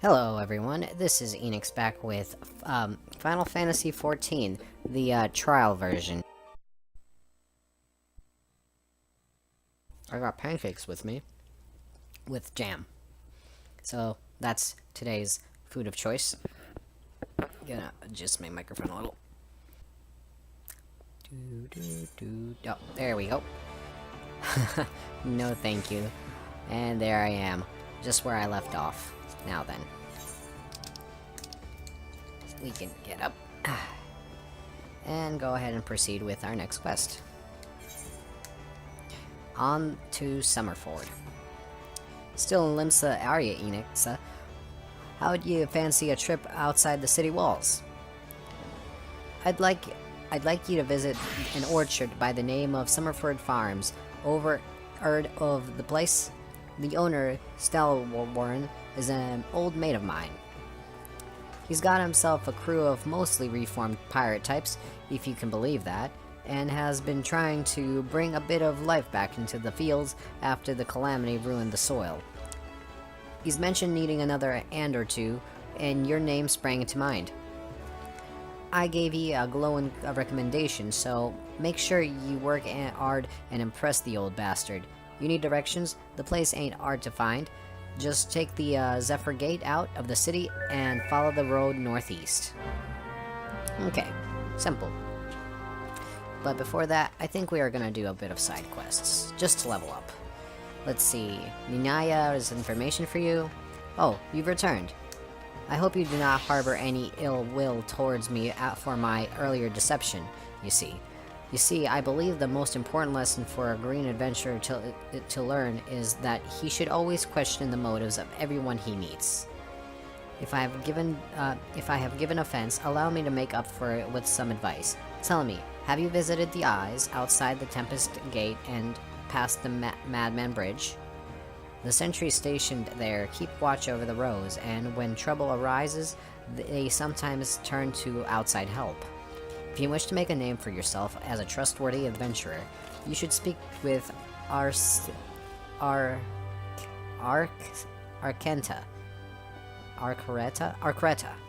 Hello everyone, this is Enix back with Final Fantasy XIV, the trial version. I got pancakes with me, with jam. So that's today's food of choice. Gonna adjust my microphone a little. Oh, there we go. No thank you. And there I am, just where I left off. Now then. We can get up and go ahead and proceed with our next quest. On to Summerford. Still in Limsa area, Enix. How would you fancy a trip outside the city walls? I'd like you to visit an orchard by the name of Summerford Farms. Heard of the place? The owner, Warren, is an old mate of mine. He's got himself a crew of mostly reformed pirate types, if you can believe that, and has been trying to bring a bit of life back into the fields after the calamity ruined the soil. He's mentioned needing another hand or two, and your name sprang into mind. I gave you a glowing recommendation, so make sure you work hard and impress the old bastard. You need directions? The place ain't hard to find. Just take the Zephyr Gate out of the city and follow the road northeast. Okay, simple. But before that, I think we are gonna do a bit of side quests, just to level up. Let's see, Minaya is information for you. Oh, you've returned. I hope you do not harbor any ill will towards me for my earlier deception, you see. You see, I believe the most important lesson for a green adventurer to learn is that he should always question the motives of everyone he meets. If I have given offense, allow me to make up for it with some advice. Tell me, have you visited the Eyes outside the Tempest Gate and past the Madman Bridge? The sentries stationed there keep watch over the roads, and when trouble arises, they sometimes turn to outside help. If you wish to make a name for yourself as a trustworthy adventurer, you should speak with Arquenta,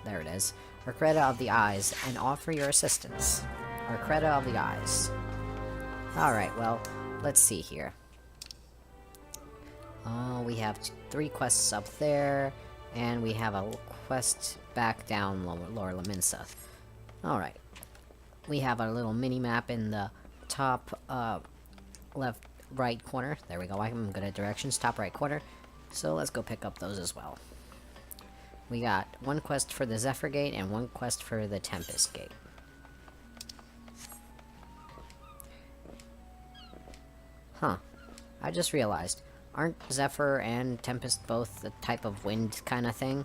there it is, Arqueta of the Eyes, and offer your assistance. Arqueta of the Eyes. Alright, well, let's see here. We have 3 quests up there, and we have a quest back down Lower Laminsa. Alright. We have our little mini-map in the top, right corner. There we go, I'm good at directions. Top right corner. So let's go pick up those as well. We got 1 quest for the Zephyr Gate and 1 quest for the Tempest Gate. Huh. I just realized, aren't Zephyr and Tempest both the type of wind kind of thing?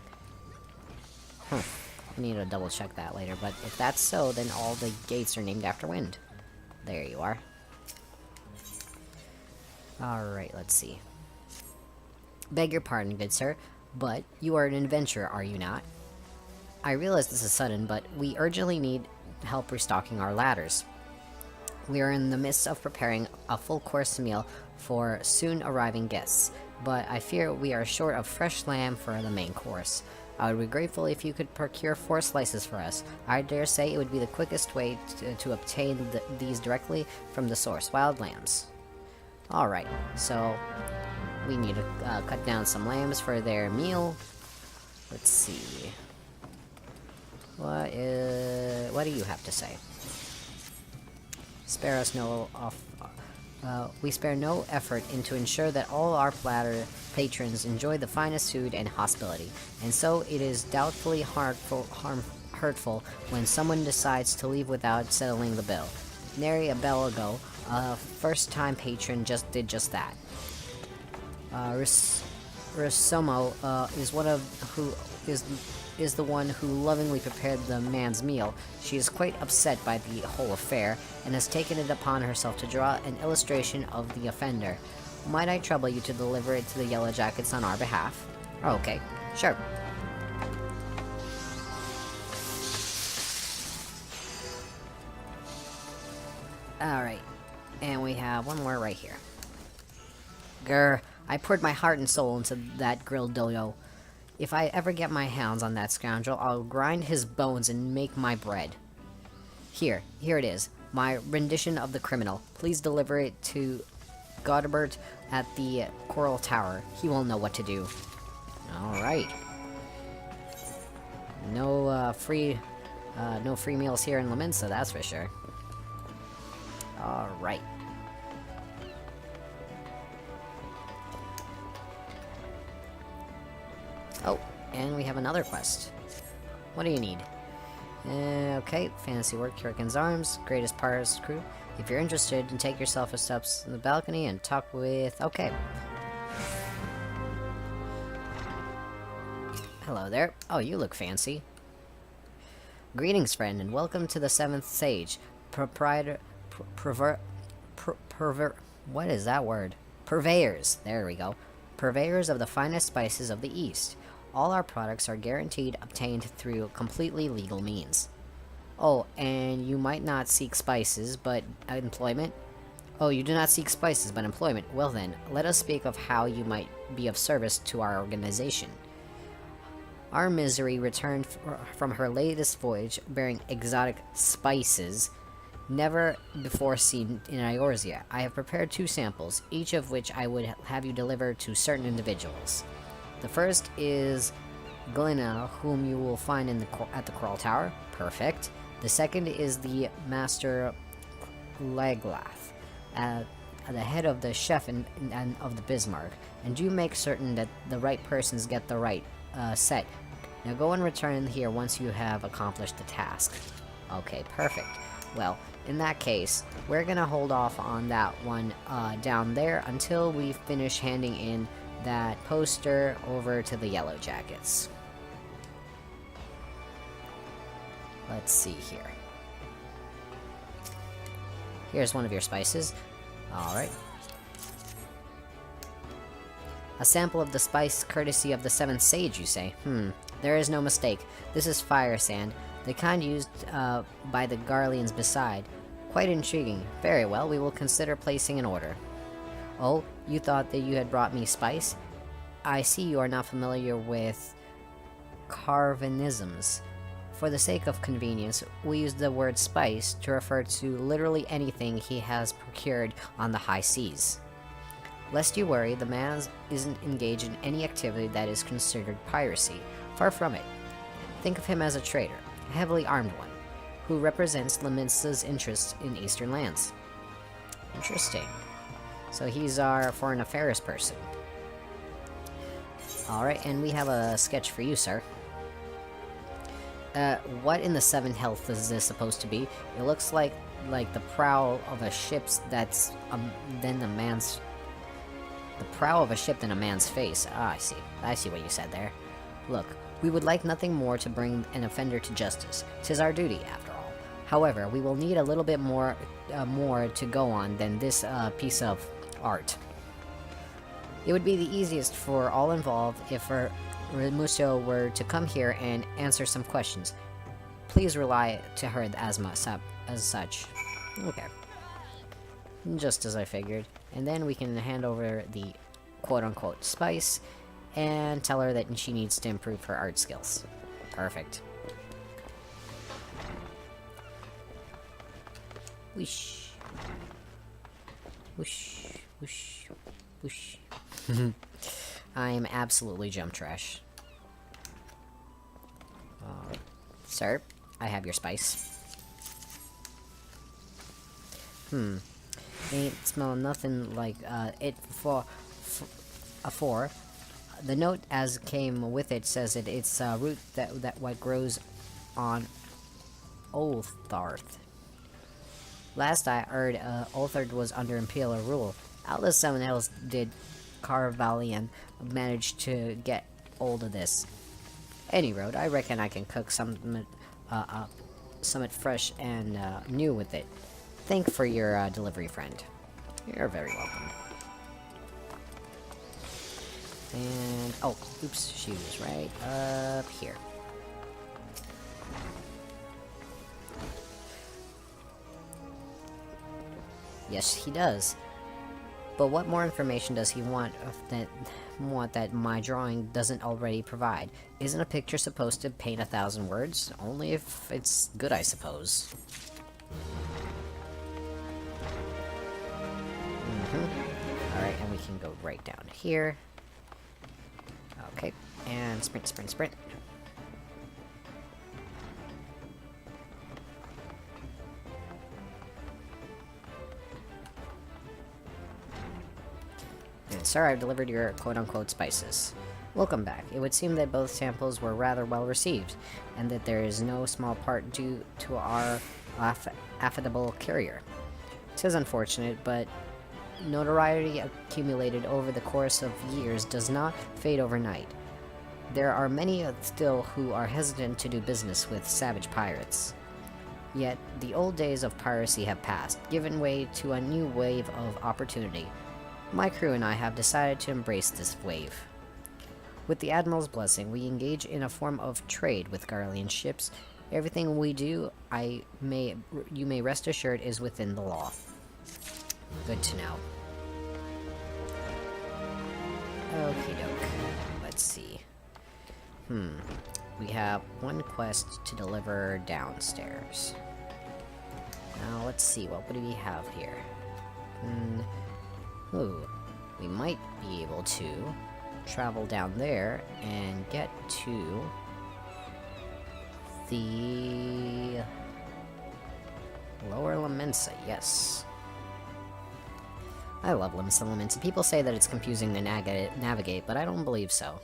Huh. I need to double check that later, but if that's so, then all the gates are named after wind. There you are. Alright, let's see. Beg your pardon, good sir, but you are an adventurer, are you not? I realize this is sudden, but we urgently need help restocking our ladders. We are in the midst of preparing a full-course meal for soon-arriving guests, but I fear we are short of fresh lamb for the main course. I would be grateful if you could procure 4 slices for us. I dare say it would be the quickest way to obtain these directly from the source, wild lambs. Alright, so we need to cut down some lambs for their meal. Let's see. What do you have to say? Spare us no we spare no effort into ensure that all our platter patrons enjoy the finest food and hospitality, and so it is doubtfully hurtful when someone decides to leave without settling the bill. Nary a bell ago, a first-time patron did just that. Risomo is the one who lovingly prepared the man's meal. She is quite upset by the whole affair, and has taken it upon herself to draw an illustration of the offender. Might I trouble you to deliver it to the Yellow Jackets on our behalf? Oh, okay, sure. Alright, and we have 1 more right here. Grr, I poured my heart and soul into that grilled dough. If I ever get my hands on that scoundrel, I'll grind his bones and make my bread. Here it is. My rendition of the criminal. Please deliver it to Godbert at the Coral Tower. He will know what to do. Alright. No free meals here in Lamensah, that's for sure. Alright. Oh, and we have another quest. What do you need? Okay, fantasy work, Hurricane's Arms, greatest Pirates crew. If you're interested, then take yourself a steps in the balcony and talk with... Okay. Hello there. Oh, you look fancy. Greetings, friend, and welcome to the Seventh Sage. What is that word? Purveyors. There we go. Purveyors of the finest spices of the East. All our products are guaranteed obtained through completely legal means. Oh, and you might not seek spices, but employment? Oh, you do not seek spices, but employment. Well then, let us speak of how you might be of service to our organization. Our Misery returned from her latest voyage bearing exotic spices never before seen in Eorzea. I have prepared 2 samples, each of which I would have you deliver to certain individuals. The first is Glenna, whom you will find at the Coral Tower. Perfect. The second is the Master Leglath, at the head of the chef and of the Bismarck. And do make certain that the right persons get the right set. Now go and return here once you have accomplished the task. Okay, perfect. Well, in that case, we're gonna hold off on that one down there until we finish handing in that poster over to the Yellow Jackets. Let's see here. Here's one of your spices. Alright. A sample of the spice courtesy of the Seventh Sage, you say? There is no mistake. This is fire sand, the kind used by the Garleans beside. Quite intriguing. Very well, we will consider placing an order. Oh, you thought that you had brought me spice? I see you are not familiar with Carvanisms. For the sake of convenience, we use the word spice to refer to literally anything he has procured on the high seas. Lest you worry, the man isn't engaged in any activity that is considered piracy. Far from it. Think of him as a trader, a heavily armed one, who represents Lamensah's interests in eastern lands. Interesting. So he's our foreign affairs person. Alright, and we have a sketch for you, sir. What in the 7 health is this supposed to be? It looks like the prow of a ship's that's then a man's... The prow of a ship than a man's face. Ah, I see. I see what you said there. Look, we would like nothing more to bring an offender to justice. 'Tis our duty, after all. However, we will need a little bit more to go on than this piece of art. It would be the easiest for all involved if Remuso were to come here and answer some questions. Please rely to her as such. Okay. Just as I figured. And then we can hand over the quote-unquote spice and tell her that she needs to improve her art skills. Perfect. Whoosh. Whoosh. Whoosh. Whoosh. I am absolutely jump trash. Sir, I have your spice. Ain't smell nothing like it for. The note as came with it says it's a root that what grows on Oltharth. Last I heard, Oltharth was under Imperial rule. Atlas someone else did Carvalian manage to get hold of this. Any road, I reckon I can cook something fresh and new with it. Thank for your delivery, friend. You're very welcome. And oh, oops, she was right up here. Yes, he does. But what more information does he want that my drawing doesn't already provide? Isn't a picture supposed to paint 1,000 words? Only if it's good, I suppose. Alright, and we can go right down here. Okay, and sprint, sprint, sprint. And sir, I've delivered your quote-unquote spices. Welcome back. It would seem that both samples were rather well received, and that there is no small part due to our affable courier. 'Tis unfortunate, but notoriety accumulated over the course of years does not fade overnight. There are many still who are hesitant to do business with savage pirates. Yet, the old days of piracy have passed, given way to a new wave of opportunity. My crew and I have decided to embrace this wave. With the Admiral's blessing, we engage in a form of trade with Garlean ships. Everything we do, you may rest assured, is within the law. Good to know. Okie doke. Let's see. We have one quest to deliver downstairs. Now, let's see. What do we have here? Ooh. We might be able to travel down there and get to the Lower Lamensah, yes. I love Lamensah. People say that it's confusing to navigate, but I don't believe so.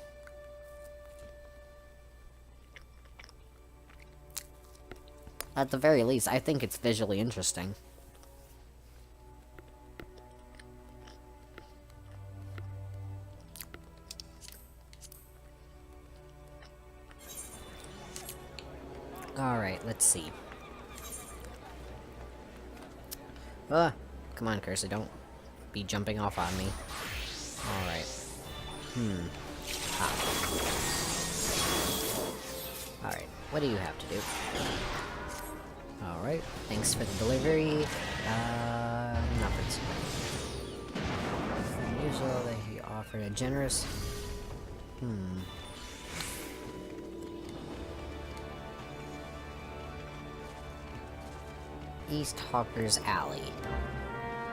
At the very least, I think it's visually interesting. Alright, let's see. Come on, Cursor, don't be jumping off on me. Alright. Alright, what do you have to do? Alright, thanks for the delivery. Nothing. Unusual that he offered a generous... East Hawker's Alley.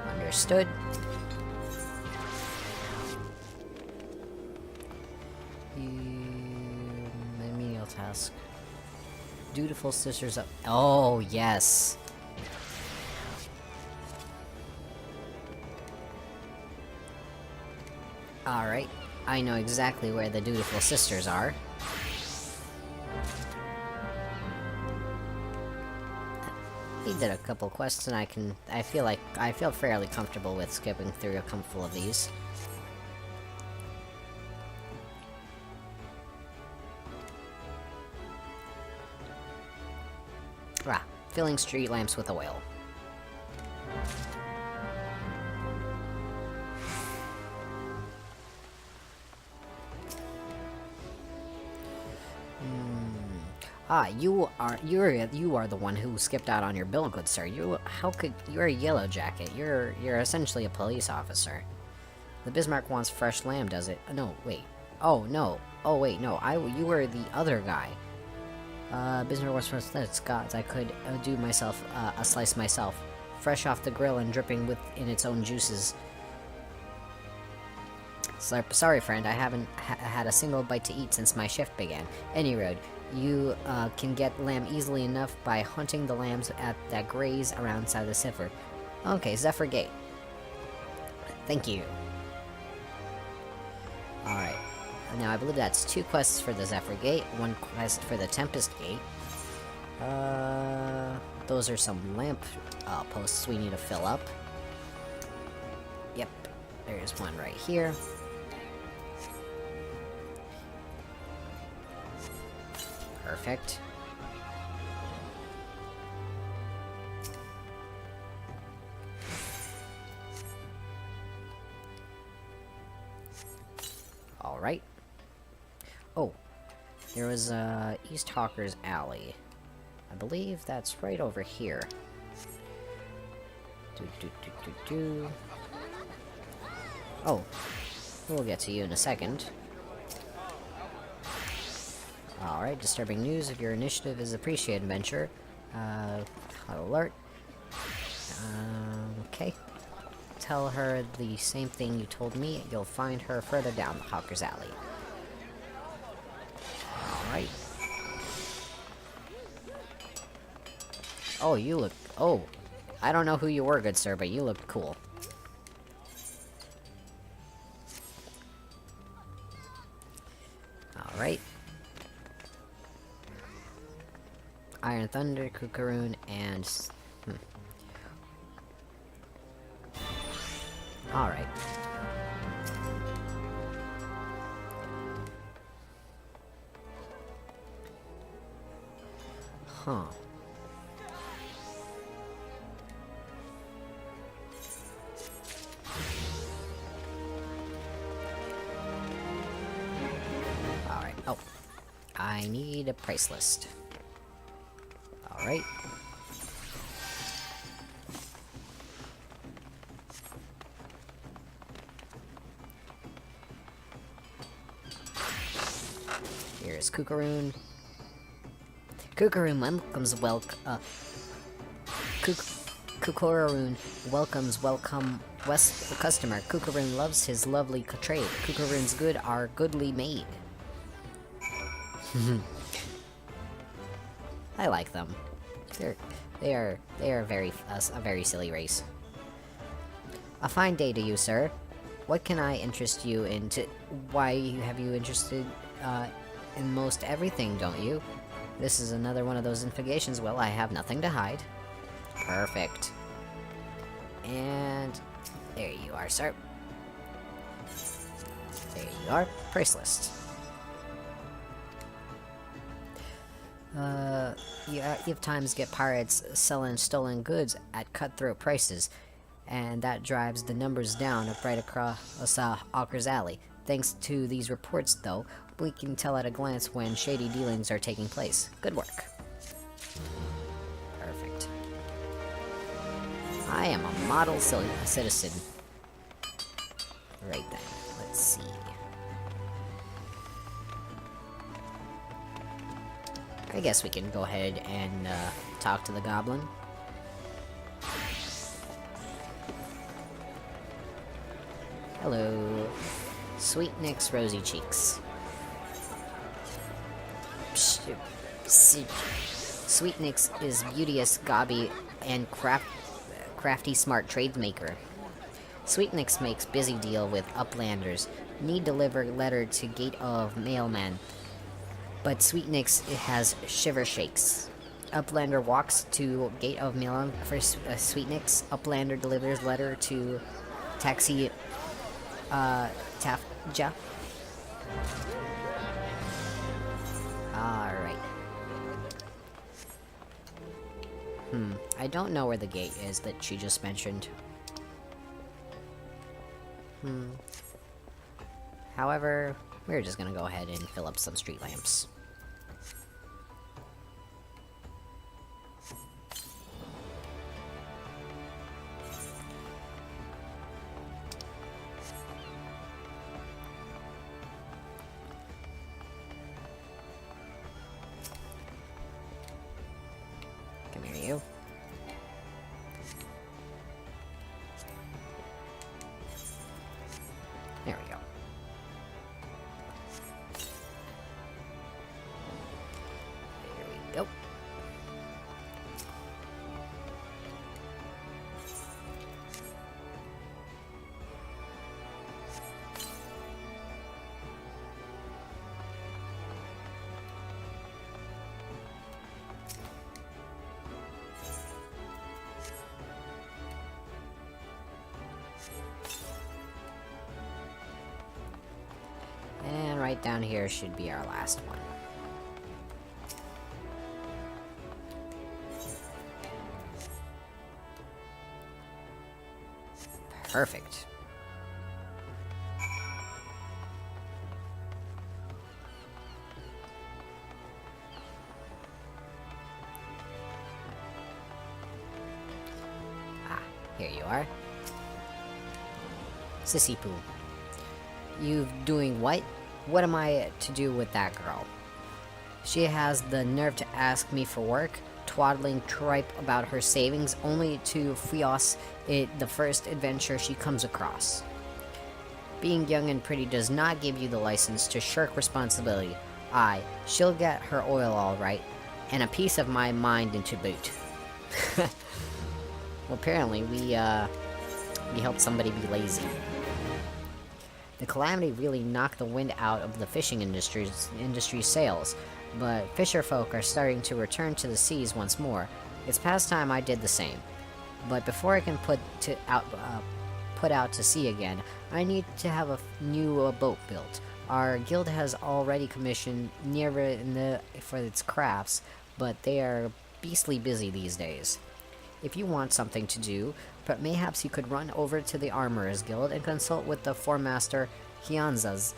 Understood. My menial task. Dutiful sisters of... Oh, yes. Alright. I know exactly where the dutiful sisters are. He did a couple quests, and I feel fairly comfortable with skipping through a couple of these. Filling street lamps with oil. You are the one who skipped out on your bill, good sir. You're a yellow jacket. You're essentially a police officer. The Bismarck wants fresh lamb, does it? No, wait. Oh no. Oh wait, no. You were the other guy. Bismarck wants fresh Scots. I could do myself a slice myself, fresh off the grill and dripping within its own juices. Sorry, friend. I haven't had a single bite to eat since my shift began. Any road. You can get lamb easily enough by hunting the lambs that graze around inside the Zephyr. Okay, Zephyr Gate. Thank you. Alright. Now, I believe that's 2 quests for the Zephyr Gate, 1 quest for the Tempest Gate. Those are some lamp posts we need to fill up. Yep. There's one right here. Perfect. Alright. Oh, there was East Hawker's Alley. I believe that's right over here. Oh, we'll get to you in a second. Alright, disturbing news. If your initiative is appreciated, venture. Alert. Okay. Tell her the same thing you told me. You'll find her further down the Hawker's Alley. Alright. Oh, you look... Oh. I don't know who you were, good sir, but you looked cool. Alright. Iron Thunder, Kukaroon, and... Alright. Huh. Alright. Oh. I need a price list. Alright. Here's Kukaroon. Kukaroon welcome West customer. Kukaroon loves his lovely trade. Kukaroon's good are goodly made. I like them. They are a very silly race. A fine day to you, sir. What can I interest you in? Why have you interested in most everything, don't you? This is another one of those investigations. Well, I have nothing to hide. Perfect. And there you are, sir. There you are. Price list. You have times get pirates selling stolen goods at cutthroat prices, and that drives the numbers down right across Hawker's Alley. Thanks to these reports, though, we can tell at a glance when shady dealings are taking place. Good work. Perfect. I am a model citizen. Right then. Let's see. I guess we can go ahead and talk to the goblin. Hello. Sweet Nick's rosy cheeks. Sweet Nick's is beauteous, gobby, and crafty smart trademaker. Sweet Nick's makes busy deal with uplanders. Need deliver letter to gate of mailman. But Sweet Nick's has shiver shakes. Uplander walks to gate of mailman for Sweet Nick's. Uplander delivers letter to taxi Tafja. Alright. I don't know where the gate is that she just mentioned. However, we're just gonna go ahead and fill up some street lamps. Come here, you. There we go. There we go. And right down here should be our last one. Perfect. Ah, here you are. Sissy Poo. You doing what? What am I to do with that girl? She has the nerve to ask me for work, twaddling tripe about her savings, only to fios it the first adventure she comes across. Being young and pretty does not give you the license to shirk responsibility. Aye, she'll get her oil all right, and a piece of my mind to boot. Well, apparently we helped somebody be lazy. The calamity really knocked the wind out of the fishing industry's sails, but fisher folk are starting to return to the seas once more. It's past time I did the same. But before I can put out to sea again, I need to have a new boat built. Our guild has already commissioned nearer for its crafts, but they are beastly busy these days. If you want something to do, but mayhaps you could run over to the Armorers Guild and consult with the Foremaster Hyanzas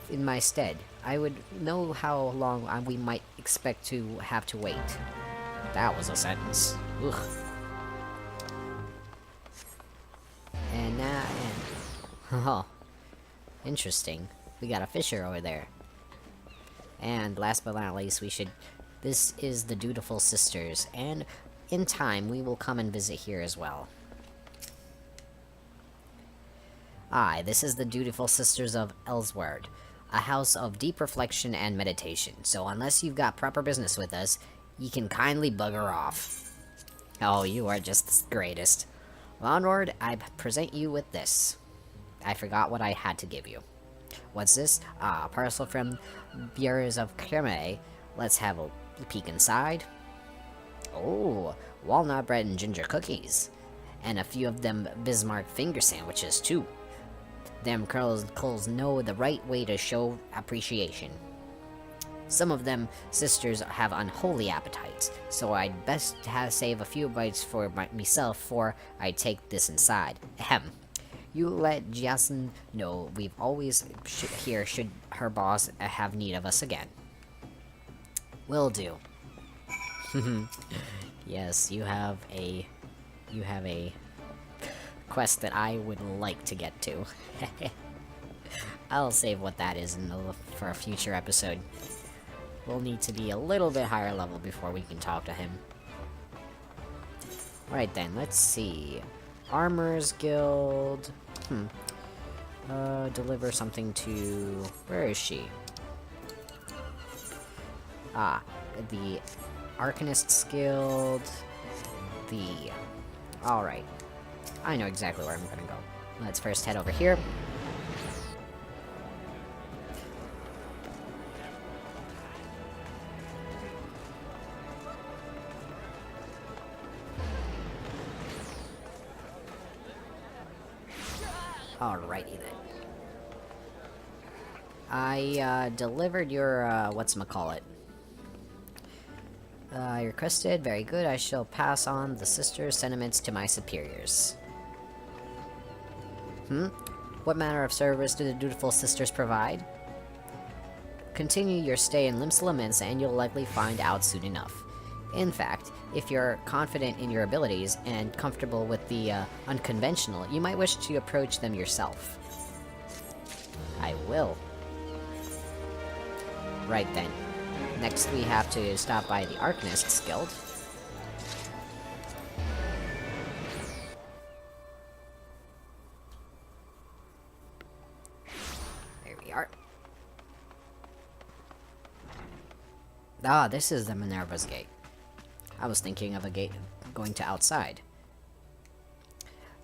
in my stead. I would know how long we might expect to have to wait. That was a sentence. Ugh. And now, oh, interesting. We got a fisher over there. And last but not least, this is the Dutiful Sisters, and in time we will come and visit here as well. Aye, this is the Dutiful Sisters of Elswerd, a house of deep reflection and meditation, so unless you've got proper business with us, you can kindly bugger off. Oh, you are just the greatest. Onward, I present you with this. I forgot what I had to give you. What's this? Ah, a parcel from Bureaus of Creme. Let's have a peek inside. Oh, walnut bread and ginger cookies. And a few of them Bismarck finger sandwiches, too. Them Coles know the right way to show appreciation. Some of them sisters have unholy appetites, so I'd best save a few bites for myself before I take this inside. Ahem. You let Jason know we've always here should her boss have need of us again. Will do. Yes, you have a quest that I would like to get to. I'll save what that is for a future episode. We'll need to be a little bit higher level before we can talk to him. Right then, let's see. Armorers Guild. Deliver something to... Where is she? Ah, the Arcanists Guild. Alright. I know exactly where I'm gonna go. Let's first head over here. Alrighty then. I delivered your, whatchamacallit. I requested, very good, I shall pass on the sisters' sentiments to my superiors. What manner of service do the Dutiful Sisters provide? Continue your stay in Limsa and you'll likely find out soon enough. In fact, if you're confident in your abilities and comfortable with the unconventional, you might wish to approach them yourself. I will. Right then. Next we have to stop by the Arcanists Guild. There we are. Ah, this is the Minerva's Gate. I was thinking of a gate going to outside.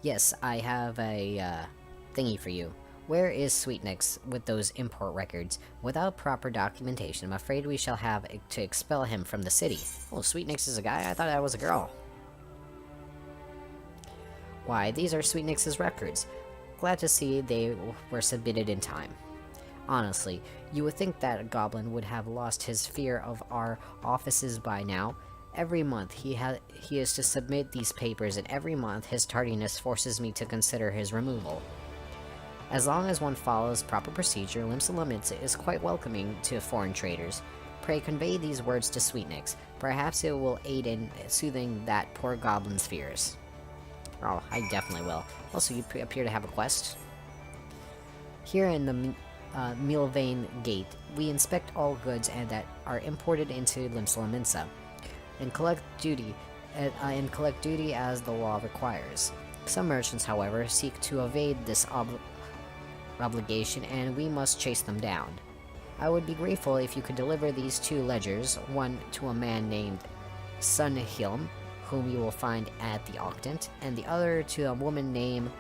Yes, I have a thingy for you. Where is Sweetnix with those import records? Without proper documentation, I'm afraid we shall have to expel him from the city. Oh, Sweetnix is a guy? I thought that was a girl. Why, these are Sweetnix's records. Glad to see they were submitted in time. Honestly, you would think that a goblin would have lost his fear of our offices by now. Every month he is to submit these papers, and every month his tardiness forces me to consider his removal. As long as one follows proper procedure, Limsa is quite welcoming to foreign traders. Pray convey these words to Sweetnix. Perhaps it will aid in soothing that poor goblin's fears. Oh, I definitely will. Also, you appear to have a quest. Here in the Milvain Gate, we inspect all goods and that are imported into Limsa and collect duty as the law requires. Some merchants, however, seek to evade this obligation, and we must chase them down. I would be grateful if you could deliver these 2 ledgers, one to a man named Sunhilm, whom you will find at the Octant, and the other to a woman named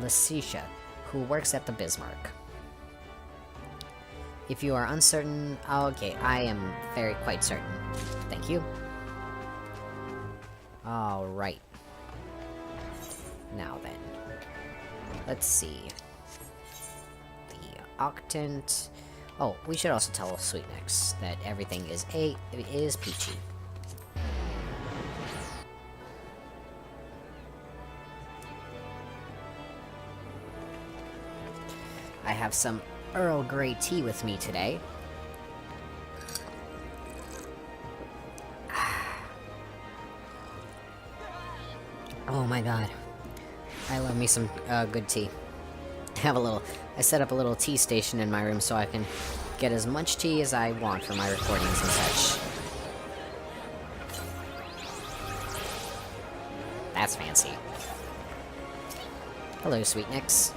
Lasicia, who works at the Bismarck. If you are uncertain... Oh, okay, I am quite certain. Thank you. Alright. Now then. Let's see. The Octant... Oh, we should also tell Sweetnix that everything is peachy. I have some Earl Grey tea with me today. Oh my god. I love me some good tea. I set up a little tea station in my room so I can get as much tea as I want for my recordings and such. That's fancy. Hello, Sweetnix.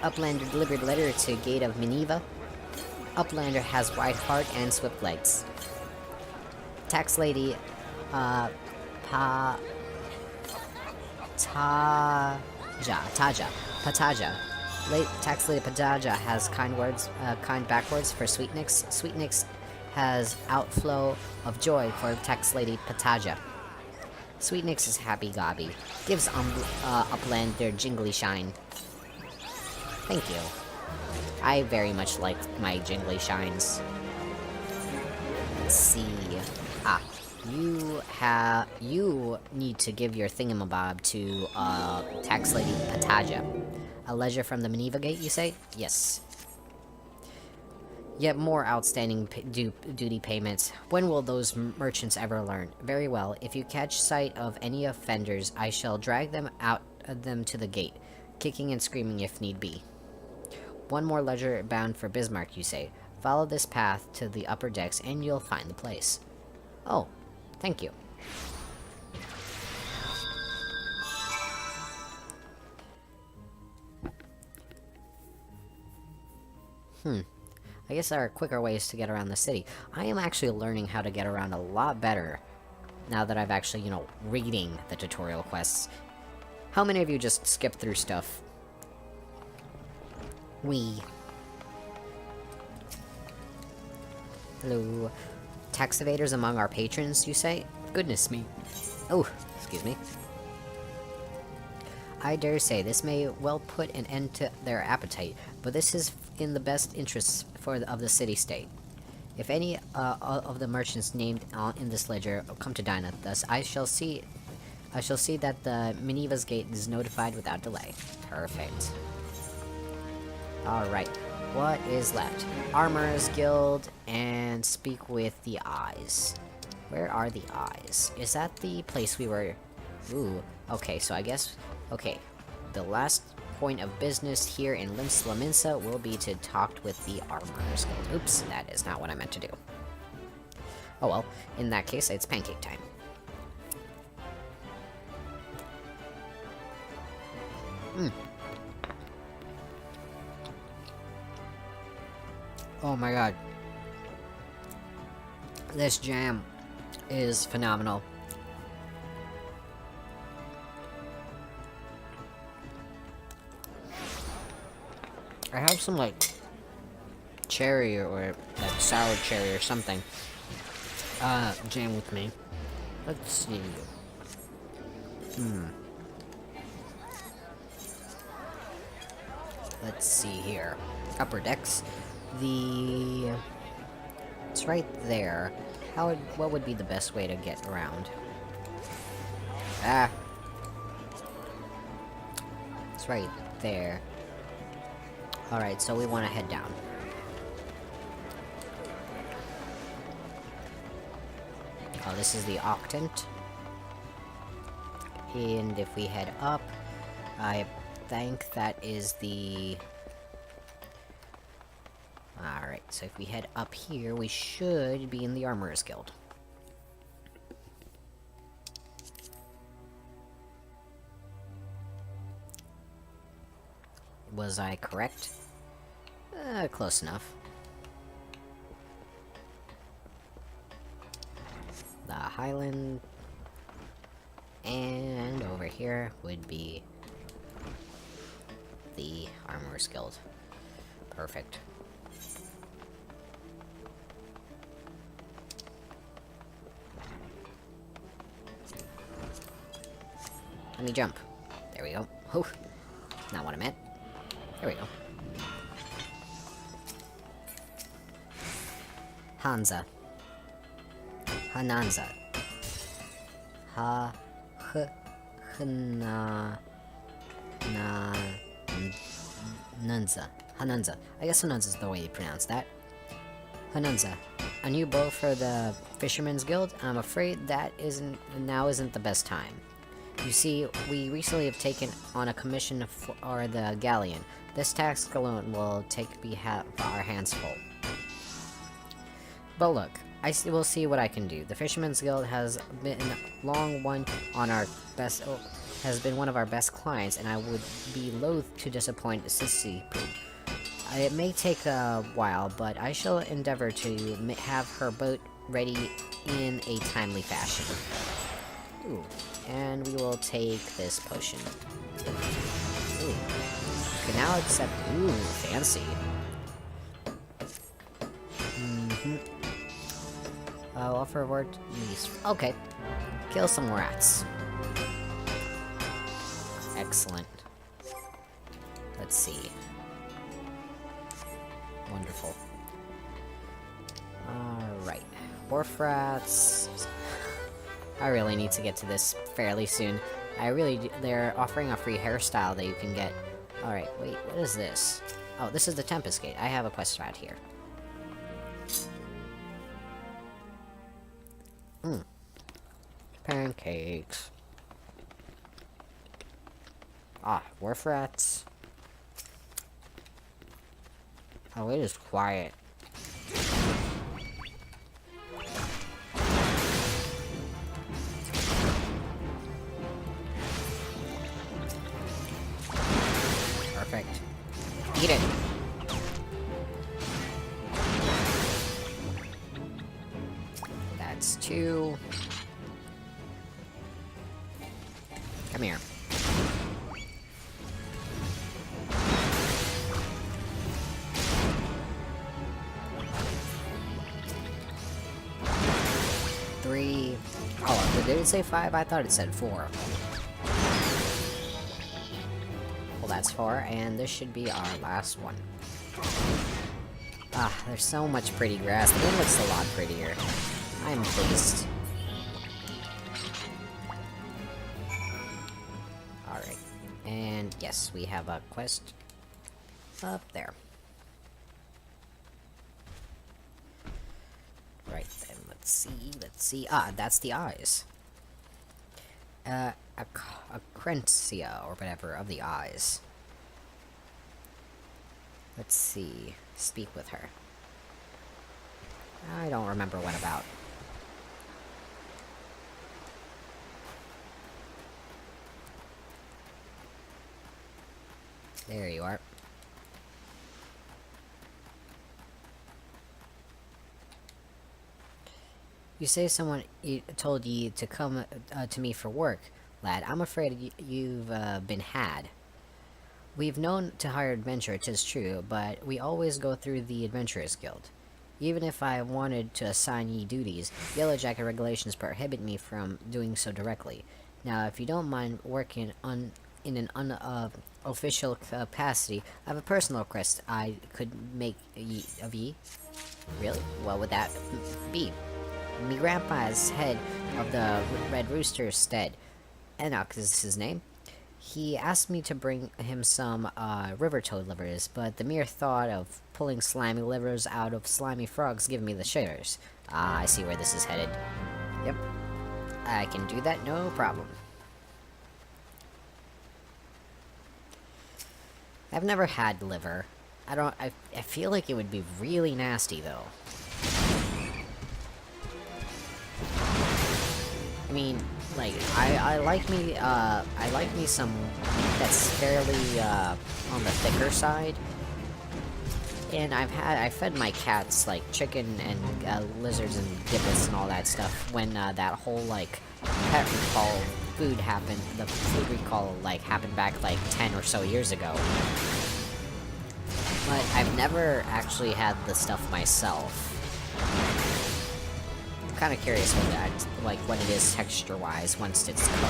Uplander delivered letter to Gate of Minerva. Uplander has wide heart and swift legs. Tax Lady, Pataja. Tax Lady Pataja has kind backwards for Sweetnix. Sweetnix has outflow of joy for Tax Lady Pataja. Sweetnix is happy-gobby. Gives Uplander jingly shine. Thank you. I very much like my jingly shines. Let's see. You need to give your thingamabob to, Tax Lady Pataja. A ledger from the Minerva Gate, you say? Yes. Yet more outstanding duty payments. When will those merchants ever learn? Very well. If you catch sight of any offenders, I shall drag them to the gate, kicking and screaming if need be. One more ledger bound for Bismarck, you say. Follow this path to the upper decks and you'll find the place. Oh, thank you. I guess there are quicker ways to get around the city. I am actually learning how to get around a lot better now that I've actually, reading the tutorial quests. How many of you just skip through stuff? Hello. Tax evaders among our patrons, you say? Goodness me. Oh, excuse me. I dare say this may well put an end to their appetite, but this is in the best interests of the city-state. If any of the merchants named in this ledger come to dine with us, I shall see that the Minerva's Gate is notified without delay. Perfect. Alright, what is left? Armorer's Guild, and speak with the Eyes. Where are the Eyes? Is that the place we were... Ooh, okay, so I guess... Okay, the last point of business here in Limsa will be to talk with the Armorer's Guild. Oops, that is not what I meant to do. Oh well, in that case, it's pancake time. Oh my god. This jam is phenomenal. I have some, cherry or, sour cherry or something, jam with me. Let's see. Let's see here. Upper decks. It's right there. What would be the best way to get around? It's right there. Alright, so we want to head down. Oh, this is the Octant. And if we head up, I think that is the so if we head up here, we should be in the Armorer's Guild. Was I correct? Close enough. The Highland... And over here would be the Armorer's Guild. Perfect. Let me jump. There we go. Oh, not what I meant. There we go. Hansa. Hananza. Hananza. Hananza. I guess Hananza is the way you pronounce that. Hananza. A new bow for the Fisherman's Guild? I'm afraid that isn't the best time. You see, we recently have taken on a commission for the galleon. This task alone will our hands full. But look, will see what I can do. The Fisherman's Guild has been one of our best clients, and I would be loath to disappoint Sissy Poo. It may take a while, but I shall endeavor to have her boat ready in a timely fashion. Ooh, and we will take this potion. Ooh. Can now accept. Ooh, fancy. Offer reward. Okay. Kill some rats. Excellent. Let's see. Wonderful. Alright. Wharf rats. I really need to get to this fairly soon. They're offering a free hairstyle that you can get. Alright, wait, what is this? Oh, this is the Tempest Gate. I have a quest right here. Pancakes. Ah, wharf rats. Oh, it is quiet. Perfect. Eat it. That's 2. Come here. Three. Oh, did it say 5? I thought it said 4. Well, that's 4, and this should be our last one. Ah, there's so much pretty grass. The game looks a lot prettier. I'm pleased. Alright. And yes, we have a quest up there. Right then, let's see. Ah, that's the eyes. Acrentia, or whatever, of the eyes. Let's see. Speak with her. I don't remember what about. There you are. You say someone told you to come to me for work, lad. I'm afraid you've been had. We've known to hire adventure, 'tis true, but we always go through the Adventurers Guild. Even if I wanted to assign ye duties, Yellow Jacket regulations prohibit me from doing so directly. Now, if you don't mind working in an unofficial capacity, I have a personal request I could make of ye. Really? What would that be? Me grandpa's head of the Red Rooster's stead. Enoch is his name. He asked me to bring him some river toad livers, but the mere thought of pulling slimy livers out of slimy frogs give me the shivers. Ah, I see where this is headed. Yep. I can do that, no problem. I've never had liver. I feel like it would be really nasty, though. I mean, like, I like me some meat that's fairly, on the thicker side. And I fed my cats, like, chicken and, lizards and giblets and all that stuff when, that whole, like, pet recall food happened, the food recall, like, happened back, like, 10 or so years ago. But I've never actually had the stuff myself. I'm kinda curious what that, like, what it is texture-wise once it's cooked.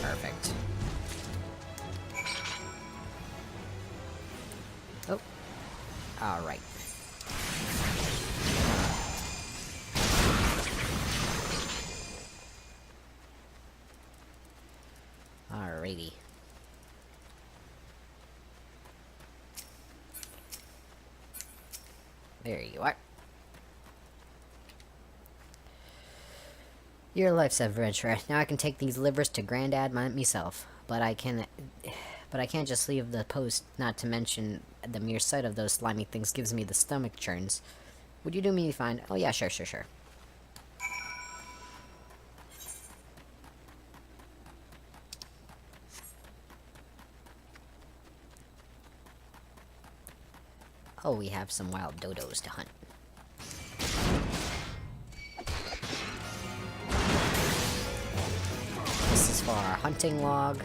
Perfect. Oh. Alright. Alrighty. There you are. Your life's adventure. Now I can take these livers to Grandad myself. But I can't just leave the post, not to mention the mere sight of those slimy things gives me the stomach churns. Would you do me fine? Oh yeah, sure. Oh, we have some wild dodos to hunt. This is for our hunting log.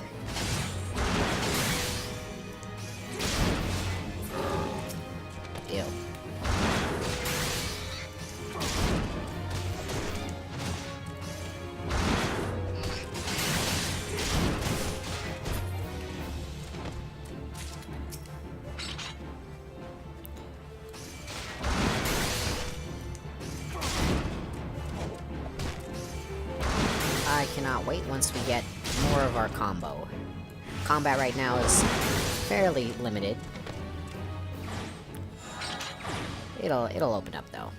Ew. I cannot wait once we get more of our combo. Combat right now is fairly limited. It'll open up though.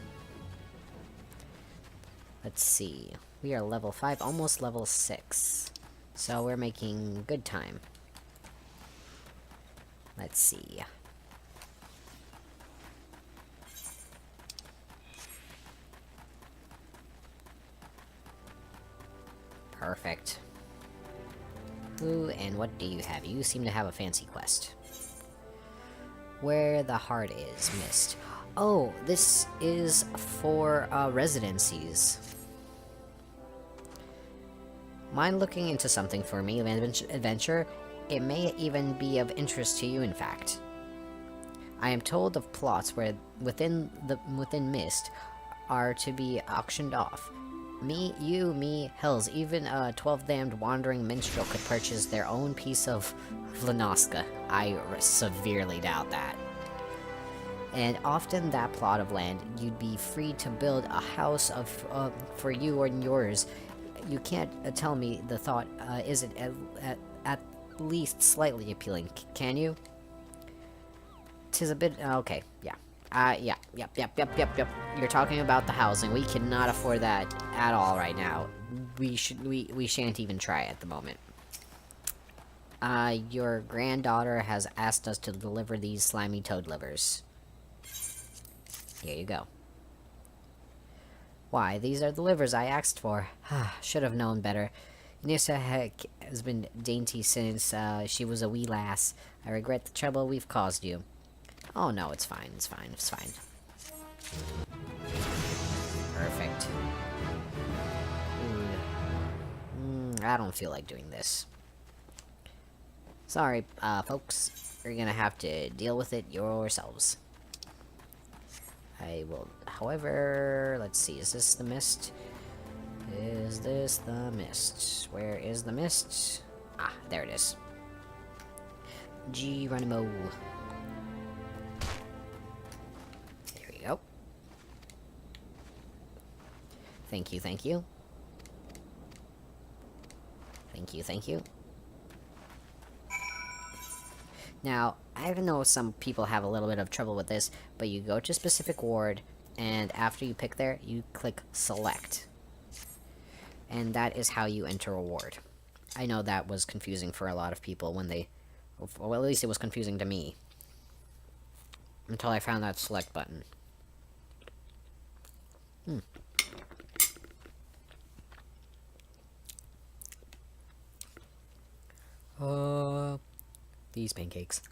Let's see. We are level 5, almost level 6. So we're making good time. Let's see. Perfect. Who and what do you have? You seem to have a fancy quest. Where the heart is, missed. Oh, this is for, residencies. Mind looking into something for me of adventure? It may even be of interest to you, in fact. I am told of plots where within Mist are to be auctioned off. Me, hells, even a 12-damned wandering minstrel could purchase their own piece of Vlanoska. I severely doubt that. And often that plot of land, you'd be free to build a house for you and yours. You can't tell me the thought isn't at least slightly appealing, can you? 'Tis a bit... okay, yeah. Yep. You're talking about the housing. We cannot afford that at all right now. We shan't even try at the moment. Your granddaughter has asked us to deliver these slimy toad livers. Here you go. Why, these are the livers I asked for. Should have known better. Nissa has been dainty since she was a wee lass. I regret the trouble we've caused you. Oh no, it's fine. Perfect. I don't feel like doing this. Sorry, folks. You're gonna have to deal with it yourselves. I will... however, let's see. Is this the mist? Is this the mist? Where is the mist? Ah, there it is. Geronimo. There we go. Thank you. Thank you. Now, I know some people have a little bit of trouble with this, but you go to a specific ward, and after you pick there, you click select. And that is how you enter a ward. I know that was confusing for a lot of people when they... Well, at least it was confusing to me. Until I found that select button. These pancakes.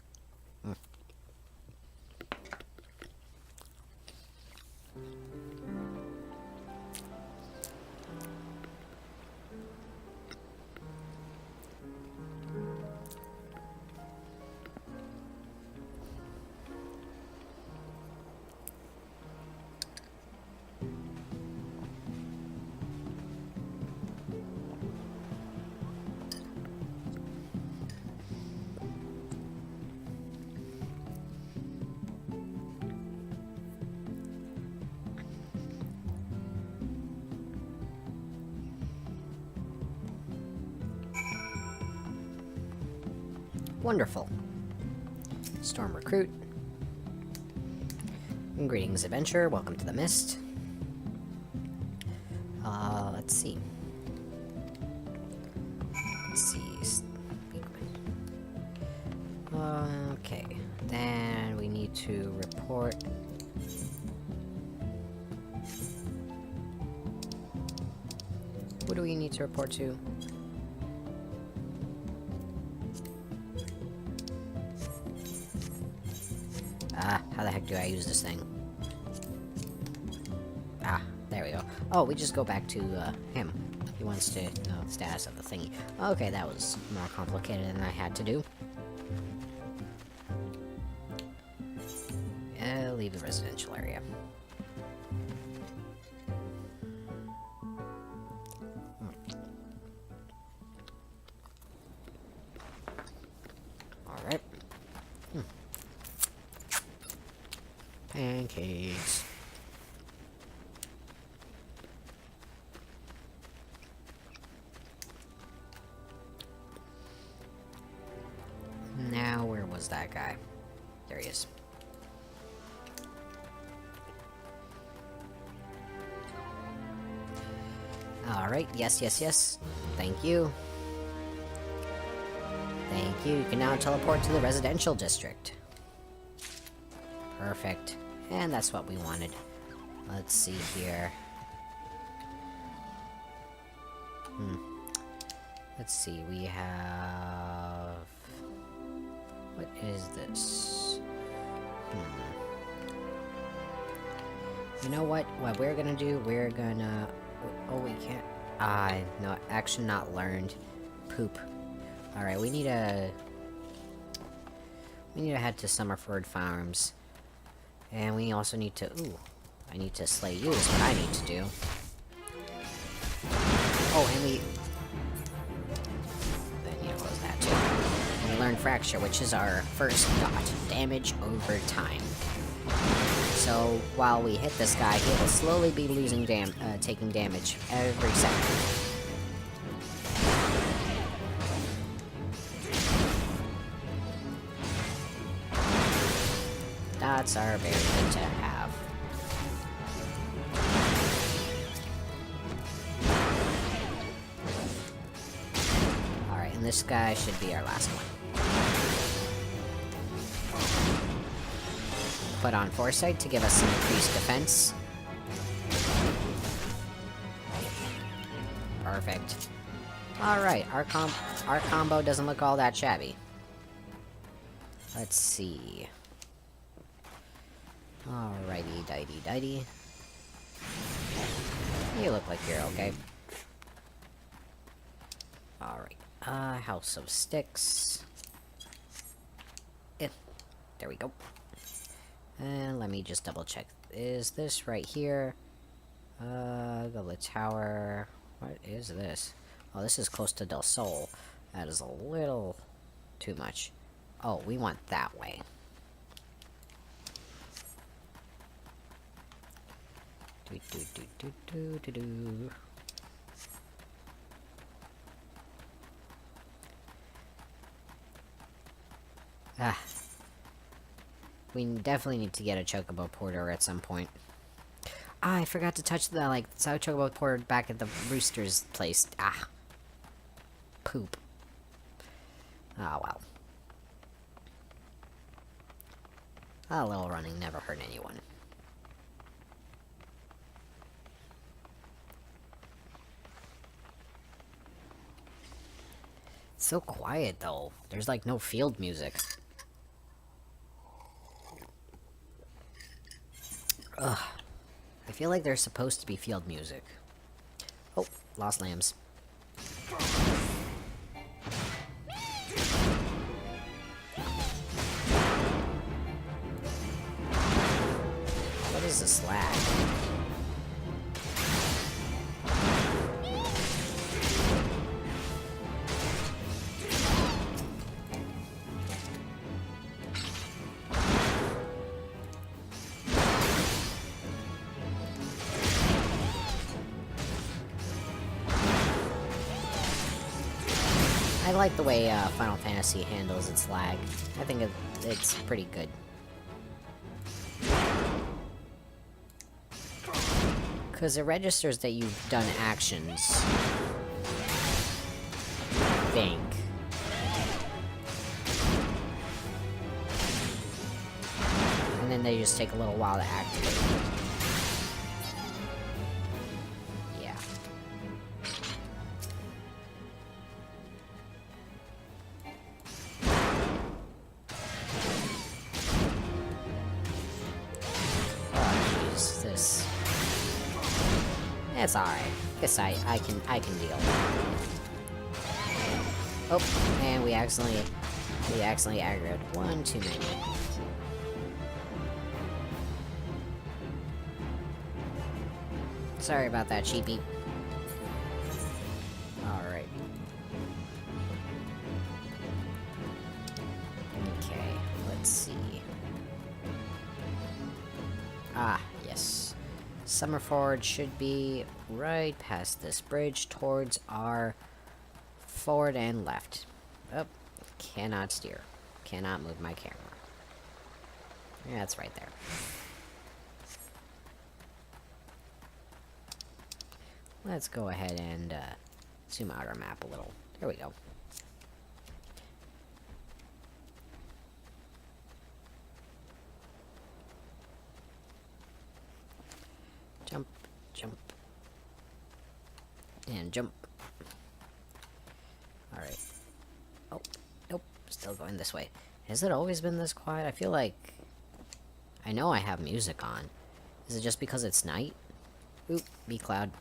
Wonderful. Storm Recruit. Greetings, adventurer. Welcome to the Mist. Let's see. Okay. Then we need to report... Who do we need to report to? How the heck do I use this thing? There we go. Oh, we just go back to, him. He wants to know the status of the thingy. Okay, that was more complicated than I had to do. Leave the residential area. Alright. Pancakes. Now, where was that guy? There he is. Alright, yes, yes, yes. Thank you. Thank you. You can now teleport to the residential district. Perfect. And that's what we wanted. Let's see here. Let's see, we have... What is this? You know what? What we're gonna do, we're gonna... Oh, we can't... no, action not learned. Poop. Alright, we need to... We need to head to Summerford Farms. And we also need to... Ooh. I need to slay you is what I need to do. Oh, and we... Then you close that too. And we learn Fracture, which is our first dot. Damage over time. So, while we hit this guy, he will slowly be losing taking damage every second. Dots are very good to have. Alright, and this guy should be our last one. Put on Foresight to give us some increased defense. Perfect. Alright, our combo doesn't look all that shabby. Let's see. Alrighty, dighty. You look like you're okay. Alright, House of Sticks. There we go. And let me just double check. Is this right here? Go to the tower. What is this? Oh, this is close to Del Sol. That is a little too much. Oh, we want that way. Do. We definitely need to get a Chocobo Porter at some point. I forgot to touch the, chocobo porter back at the Rooster's place. poop. Ah, well. A little running never hurt anyone. It's so quiet, though. There's, like, no field music. Ugh. I feel like there's supposed to be field music. Oh, lost lambs. What is this lag? I like the way Final Fantasy handles its lag. I think it's pretty good. Because it registers that you've done actions. I think. And then they just take a little while to activate. Yeah. Oh, jeez, this... It's alright. Guess I can deal. Oh, and we accidentally aggroed one too many. Sorry about that, sheepy. Alright. Okay, let's see. Ah, yes. Summerford should be right past this bridge towards our forward and left. Oh, cannot steer. Cannot move my camera. Yeah, it's right there. Let's go ahead and zoom out our map a little. There we go. Jump, jump, and jump. Alright. Oh, nope, still going this way. Has it always been this quiet? I feel like... I know I have music on. Is it just because it's night? Oop, B-Cloud.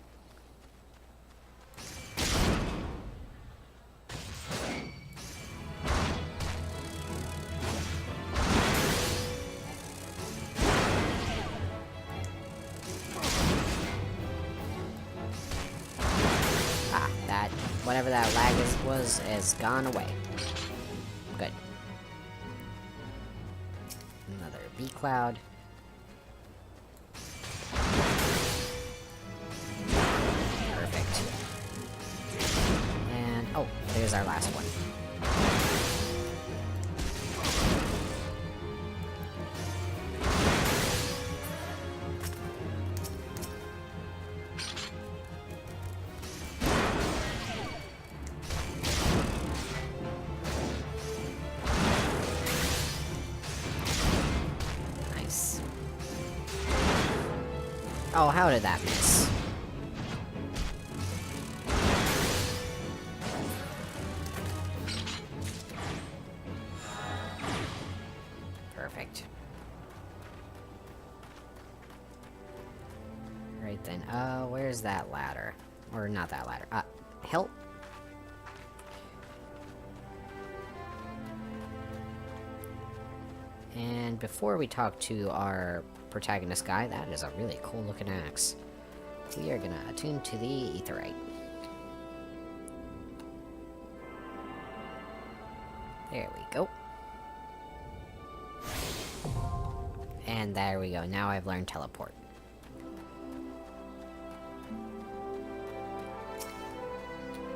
Whatever that lag was has gone away. Good. Another B-Cloud. Perfect. And, oh, there's our last one. Oh, how did that miss? Perfect. Right then. Where's that ladder? Or not that ladder. Help. And before we talk to our protagonist guy, that is a really cool looking axe. We are gonna attune to the aetheryte. There we go. And there we go. Now I've learned teleport.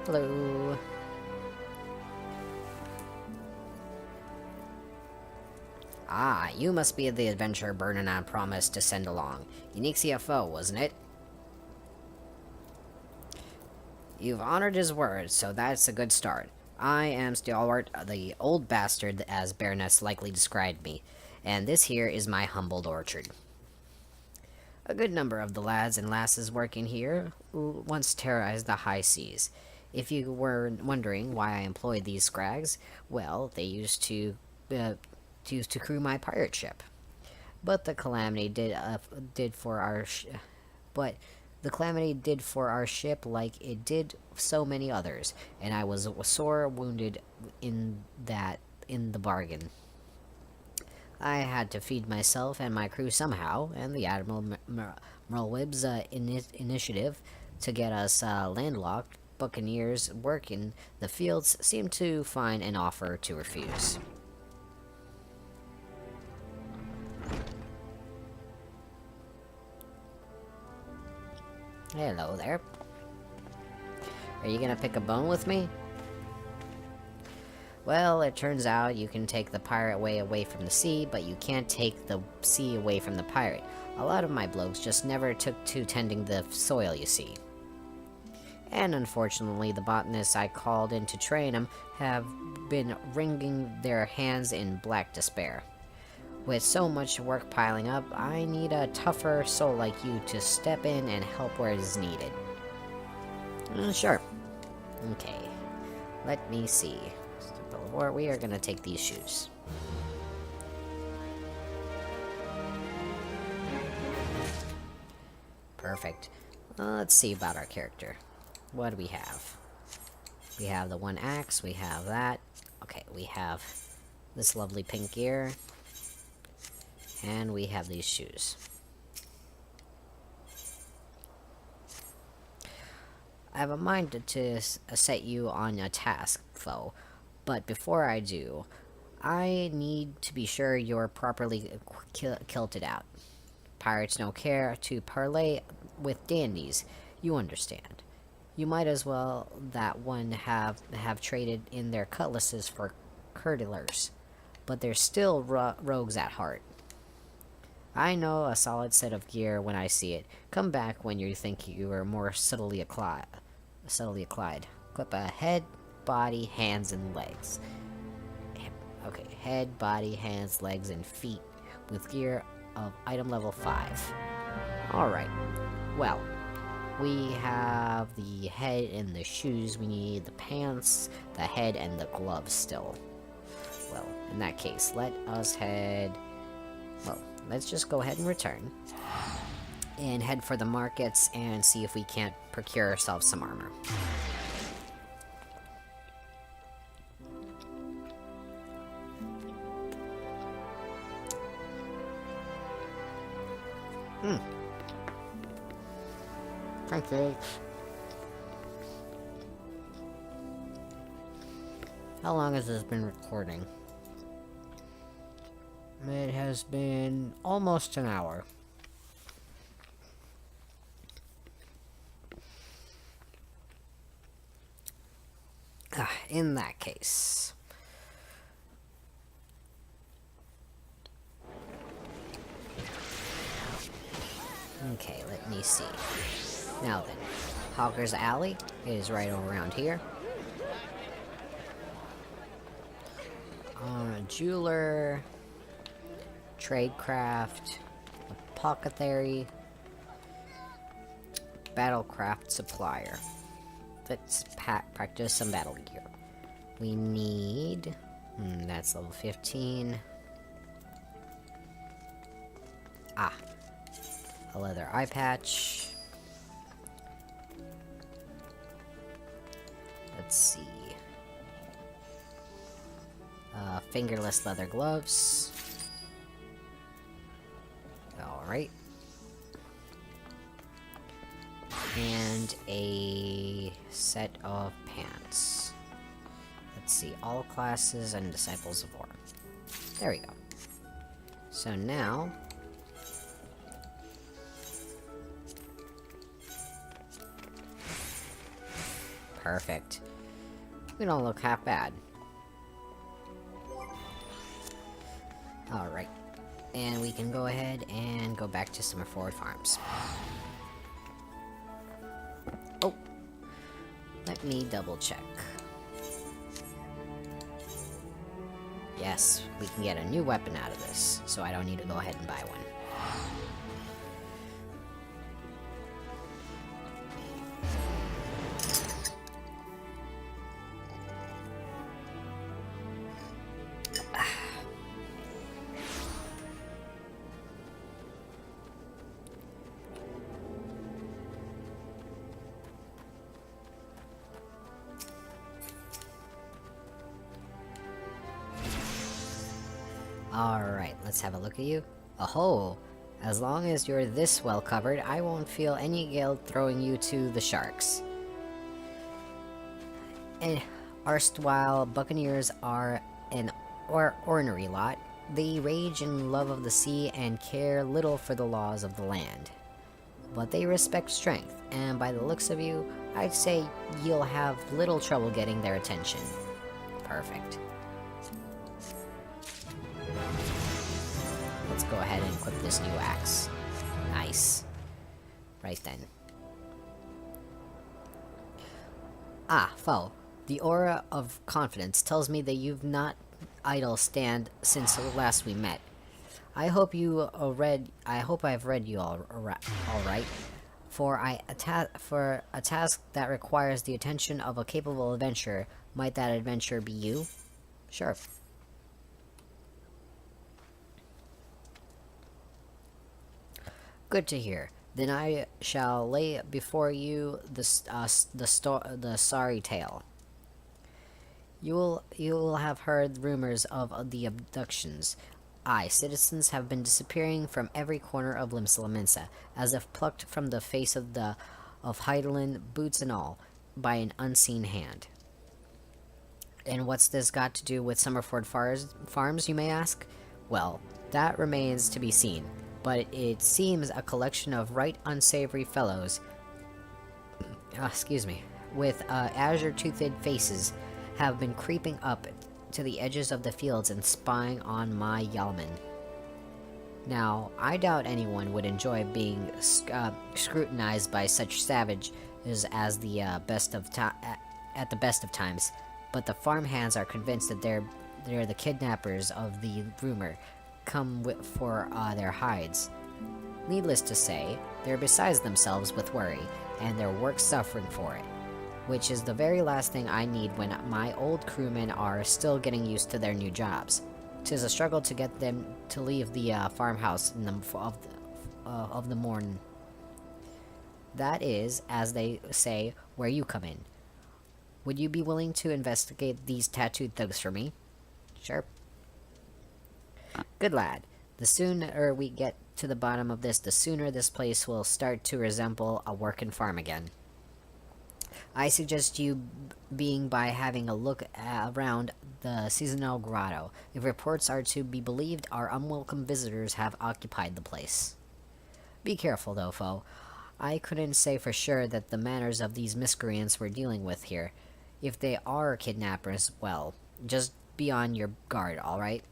Hello. Ah, you must be the adventurer Bernan promised to send along. Unique CFO, wasn't it? You've honored his word, so that's a good start. I am Stalwart, the old bastard, as Baroness likely described me, and this here is my humbled orchard. A good number of the lads and lasses working here once terrorized the high seas. If you were wondering why I employed these scrags, well, they used to crew my pirate ship. But the calamity did for our but the calamity did for our ship like it did so many others, and I was sore wounded in the bargain. I had to feed myself and my crew somehow, and the Admiral Merlwyb's initiative to get us landlocked buccaneers work in the fields seemed to find an offer to refuse. Hello there. Are you gonna pick a bone with me? Well, it turns out you can take the pirate way away from the sea, but you can't take the sea away from the pirate. A lot of my blokes just never took to tending the soil, you see. And unfortunately, the botanists I called in to train them have been wringing their hands in black despair. With so much work piling up, I need a tougher soul like you to step in and help where it is needed. Sure. Okay. Let me see. We are gonna take these shoes. Perfect. Let's see about our character. What do we have? We have the one axe, we have that. Okay, we have this lovely pink gear. And we have these shoes. I have a mind to set you on a task, foe. But before I do, I need to be sure you're properly kilted out. Pirates don't care to parley with dandies, you understand. You might as well that one have traded in their cutlasses for curdlers, but they're still rogues at heart. I know a solid set of gear when I see it. Come back when you think you are more subtly applied. Clip a head, body, hands, and legs. Okay, head, body, hands, legs, and feet with gear of item level 5. Alright, well, we have the head and the shoes. We need the pants, the head, and the gloves still. Well, in that case, let's just go ahead and return. And head for the markets and see if we can't procure ourselves some armor. Pancakes. How long has this been recording? It has been almost an hour. In that case. Okay, let me see. Now then, Hawker's Alley is right around here. Jeweler, Tradecraft, Apothecary, Battlecraft Supplier. Let's practice some battle gear. We need... that's level 15. A leather eye patch. Let's see. Fingerless leather gloves. Alright. And a set of pants. Let's see, all classes and Disciples of War. There we go. So now... Perfect. We don't look half bad. Alright. And we can go ahead and go back to Summerford Farms. Oh! Let me double check. Yes, we can get a new weapon out of this, so I don't need to go ahead and buy one. Alright, let's have a look at you. Oh, as long as you're this well covered, I won't feel any guilt throwing you to the sharks. And erstwhile Buccaneers are an ornery lot. They rage in love of the sea and care little for the laws of the land. But they respect strength, and by the looks of you, I'd say you'll have little trouble getting their attention. Perfect. Let's go ahead and equip this new axe. Nice. Right then. Ah, foe. The aura of confidence tells me that you've not idle stand since last we met. I hope I've read you all right. For a task that requires the attention of a capable adventurer, might that adventurer be you? Sure. Good to hear. Then I shall lay before you the sorry tale. You will have heard rumors of the abductions. Aye, citizens have been disappearing from every corner of Limsa, as if plucked from the face of Heidelin, boots and all, by an unseen hand. And what's this got to do with Summerford Farms, you may ask? Well, that remains to be seen. But it seems a collection of right unsavory fellows, with azure-toothed faces, have been creeping up to the edges of the fields and spying on my yeomen. Now, I doubt anyone would enjoy being scrutinized by such savages as at the best of times, but the farmhands are convinced that they're the kidnappers of the rumor, come for their hides. Needless to say, they're besides themselves with worry, and their work suffering for it, which is the very last thing I need when my old crewmen are still getting used to their new jobs. 'Tis a struggle to get them to leave the farmhouse of the morn. That is, as they say, where you come in. Would you be willing to investigate these tattooed thugs for me? Sure. Good lad. The sooner we get to the bottom of this, the sooner this place will start to resemble a working farm again. I suggest you being by having a look around the seasonal grotto. If reports are to be believed, our unwelcome visitors have occupied the place. Be careful, though, foe. I couldn't say for sure that the manners of these miscreants we're dealing with here. If they are kidnappers, well, just be on your guard, alright?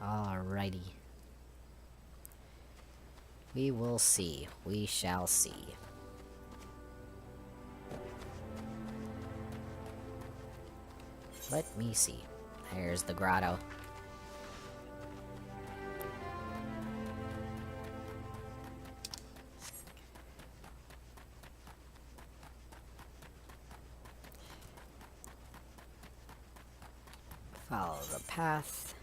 Alrighty. We will see. We shall see. Let me see. There's the grotto. Follow the path.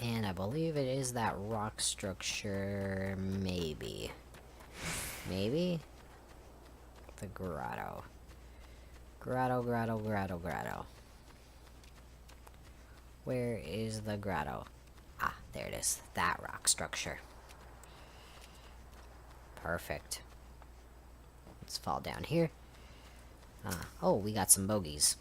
And I believe it is that rock structure, maybe. Maybe? The grotto. Grotto. Where is the grotto? Ah, there it is. That rock structure. Perfect. Let's fall down here. Oh, we got some bogeys.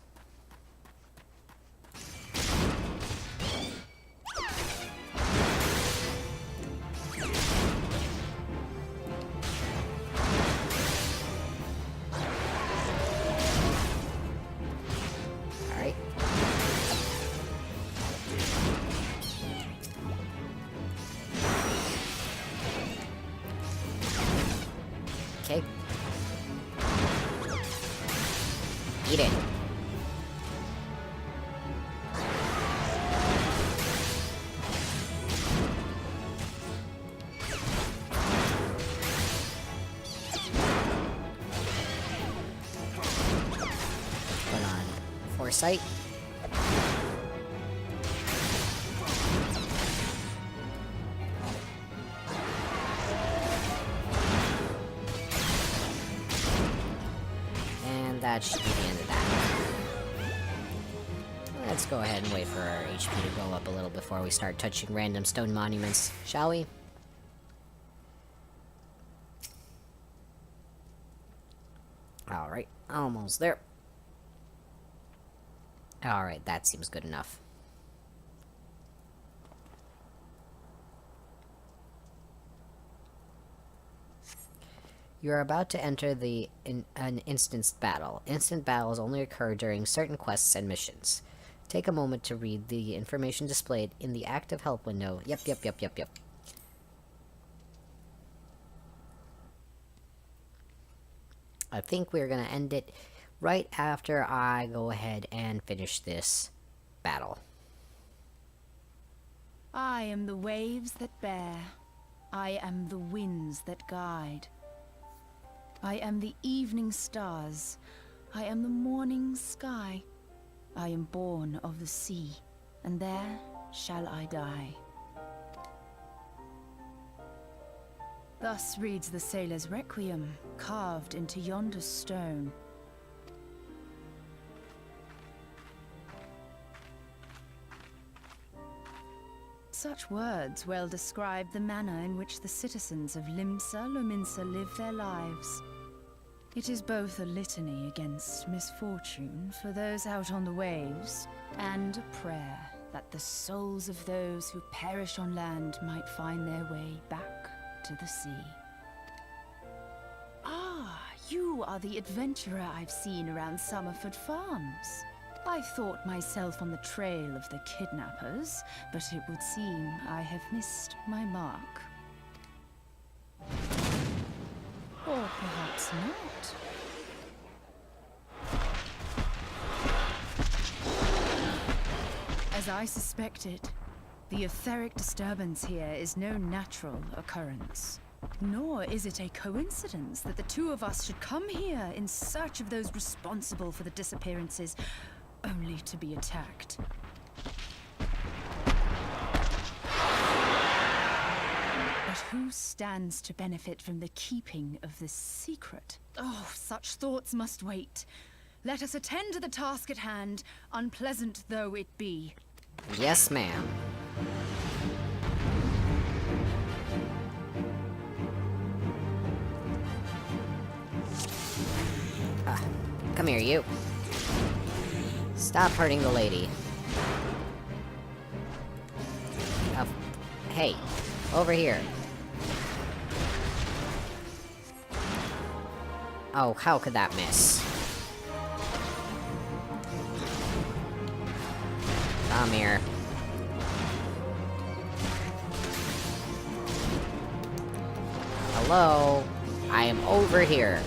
foresight. And that should be the end of that. Let's go ahead and wait for our HP to go up a little before we start touching random stone monuments, shall we? Alright, almost there. Alright, that seems good enough. You are about to enter an instanced battle. Instant battles only occur during certain quests and missions. Take a moment to read the information displayed in the active help window. Yep. I think we're gonna end it right after I go ahead and finish this battle. I am the waves that bear. I am the winds that guide. I am the evening stars. I am the morning sky. I am born of the sea, and there shall I die. Thus reads the sailor's requiem, carved into yonder stone. Such words well describe the manner in which the citizens of Limsa Lominsa live their lives. It is both a litany against misfortune for those out on the waves, and a prayer that the souls of those who perish on land might find their way back to the sea. Ah, you are the adventurer I've seen around Summerford Farms. I thought myself on the trail of the kidnappers, but it would seem I have missed my mark. Or perhaps not. As I suspected, the etheric disturbance here is no natural occurrence. Nor is it a coincidence that the two of us should come here in search of those responsible for the disappearances, only to be attacked. But who stands to benefit from the keeping of this secret? Oh, such thoughts must wait. Let us attend to the task at hand, unpleasant though it be. Yes, ma'am. Come here, you. Stop hurting the lady. Hey, over here. Oh, how could that miss? Come here. Hello? I am over here.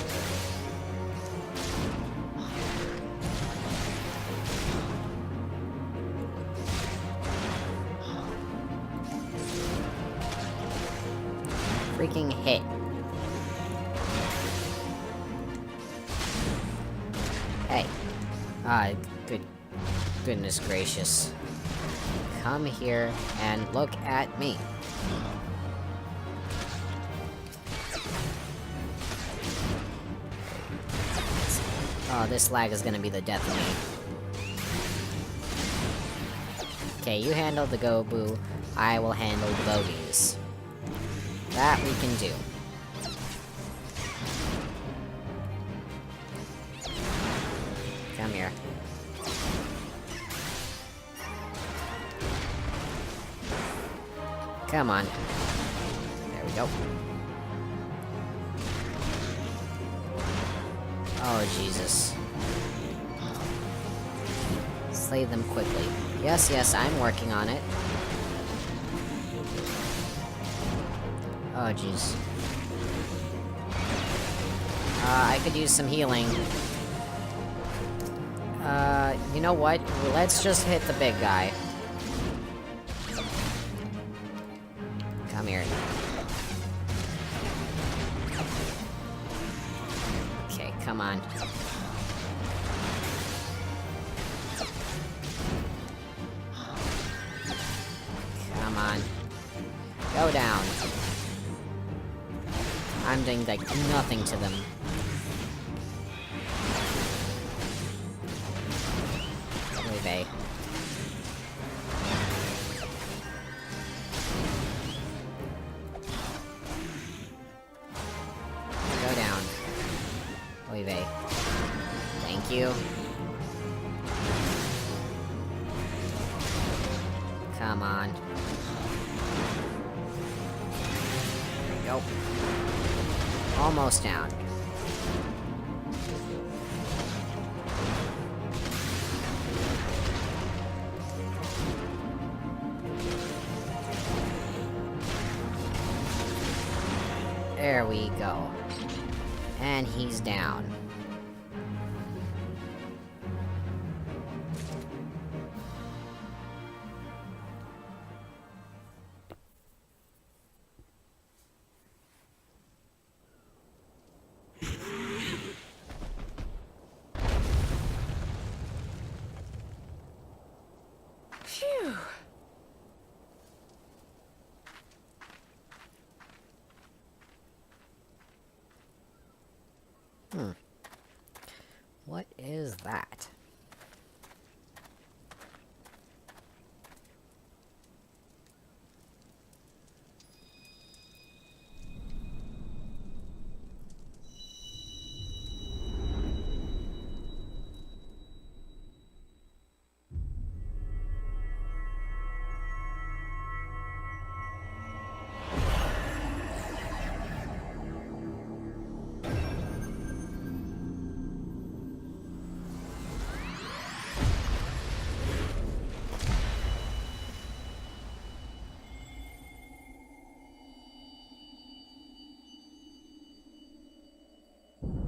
Freaking hit. Hey. Goodness gracious. Come here and look at me. Oh, this lag is gonna be the death of me. Okay, you handle the Gobu, I will handle the bogies. That we can do. Come here. Come on. There we go. Oh, Jesus. Slay them quickly. Yes, I'm working on it. Oh, jeez. I could use some healing. You know what? Let's just hit the big guy. Come here. Okay, come on. Go down. I'm doing, like, nothing to them. They. Go down. Oy vey. Thank you. Come on. Go. Almost down. There we go. And he's down. Phew. What is that?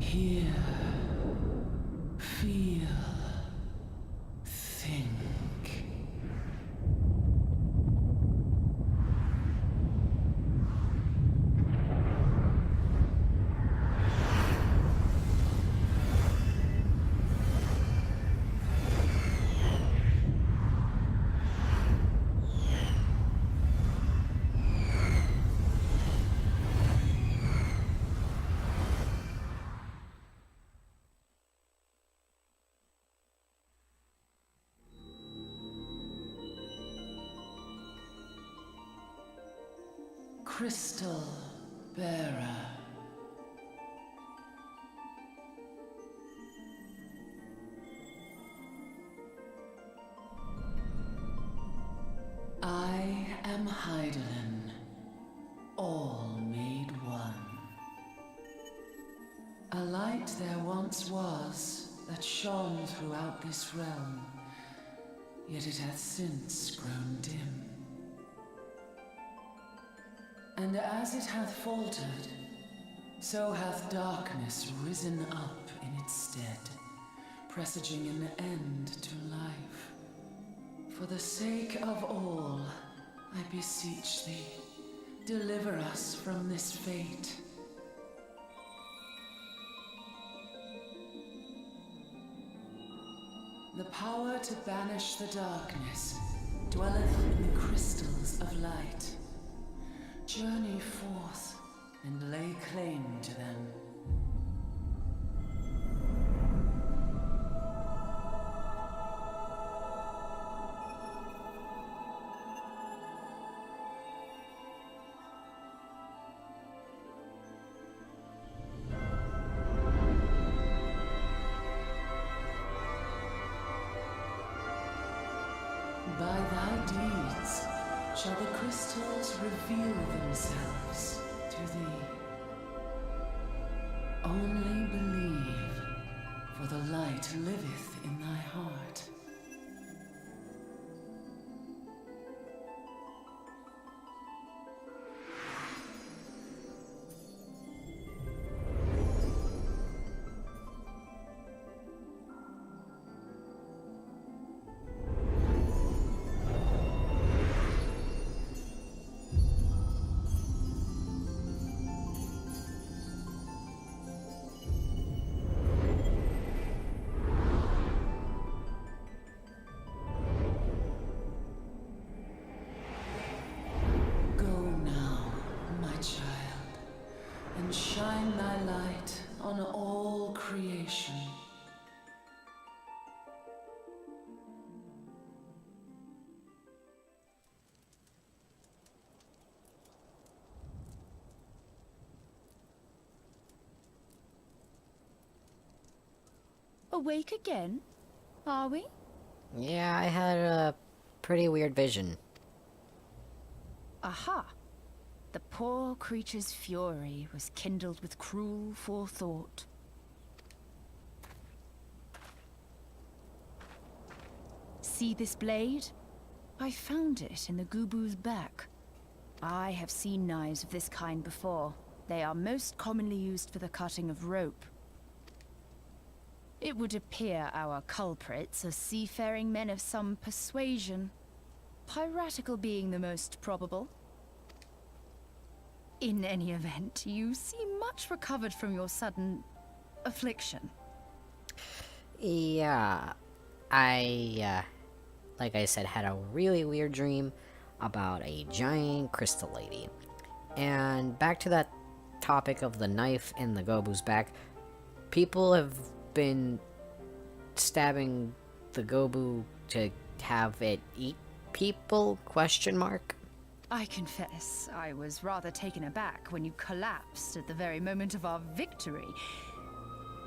Hear, feel, think. Crystal bearer. I am Heidelin, all made one. A light there once was that shone throughout this realm, yet it hath since grown dim. And as it hath faltered, so hath darkness risen up in its stead, presaging an end to life. For the sake of all, I beseech thee, deliver us from this fate. The power to banish the darkness dwelleth in the crystals of light. Journey forth and lay claim to them. By thy deeds shall the crystals reveal themselves to thee. Only believe, for the light liveth in thy heart. upon all creation. Awake again? Are we? Yeah, I had a pretty weird vision. Aha! The poor creature's fury was kindled with cruel forethought. See this blade? I found it in the Gubu's back. I have seen knives of this kind before. They are most commonly used for the cutting of rope. It would appear our culprits are seafaring men of some persuasion, piratical being the most probable. In any event, you seem much recovered from your sudden affliction. Yeah, like I said, had a really weird dream about a giant crystal lady. And back to that topic of the knife in the Gobu's back, people have been stabbing the Gobu to have it eat people, question mark? I confess, I was rather taken aback when you collapsed at the very moment of our victory.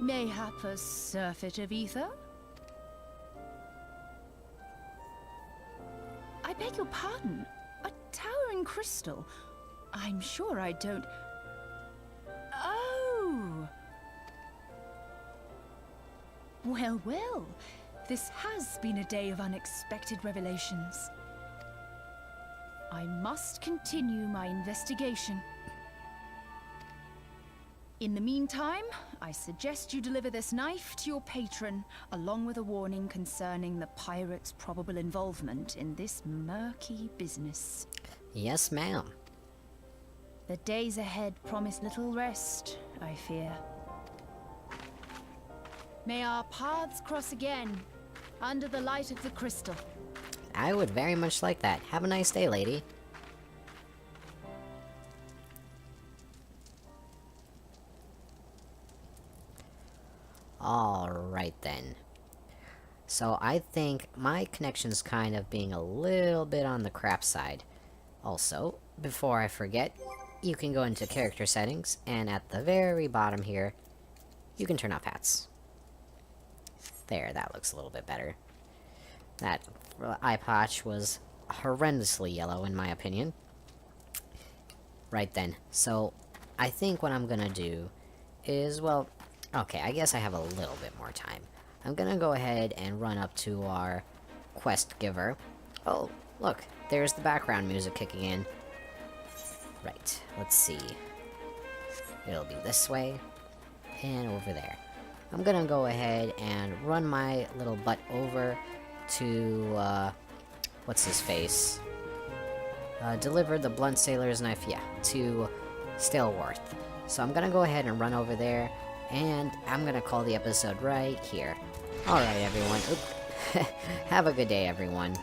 Mayhap a surfeit of ether? I beg your pardon. A towering crystal. I'm sure I don't... Oh! Well, well. This has been a day of unexpected revelations. I must continue my investigation. In the meantime, I suggest you deliver this knife to your patron, along with a warning concerning the pirate's probable involvement in this murky business. Yes, ma'am. The days ahead promise little rest, I fear. May our paths cross again, under the light of the crystal. I would very much like that. Have a nice day, lady. Alright then. So I think my connection's kind of being a little bit on the crap side. Also, before I forget, you can go into character settings, and at the very bottom here, you can turn off hats. There, that looks a little bit better. That eye patch was horrendously yellow, in my opinion. Right then, so I think what I'm gonna do is, well, okay, I guess I have a little bit more time. I'm gonna go ahead and run up to our quest giver. Oh, look, there's the background music kicking in. Right, let's see. It'll be this way, and over there. I'm gonna go ahead and run my little butt over to, what's his face? Deliver the blunt sailor's knife, yeah, to Staleworth. So I'm gonna go ahead and run over there, and I'm gonna call the episode right here. Alright, everyone. Have a good day, everyone.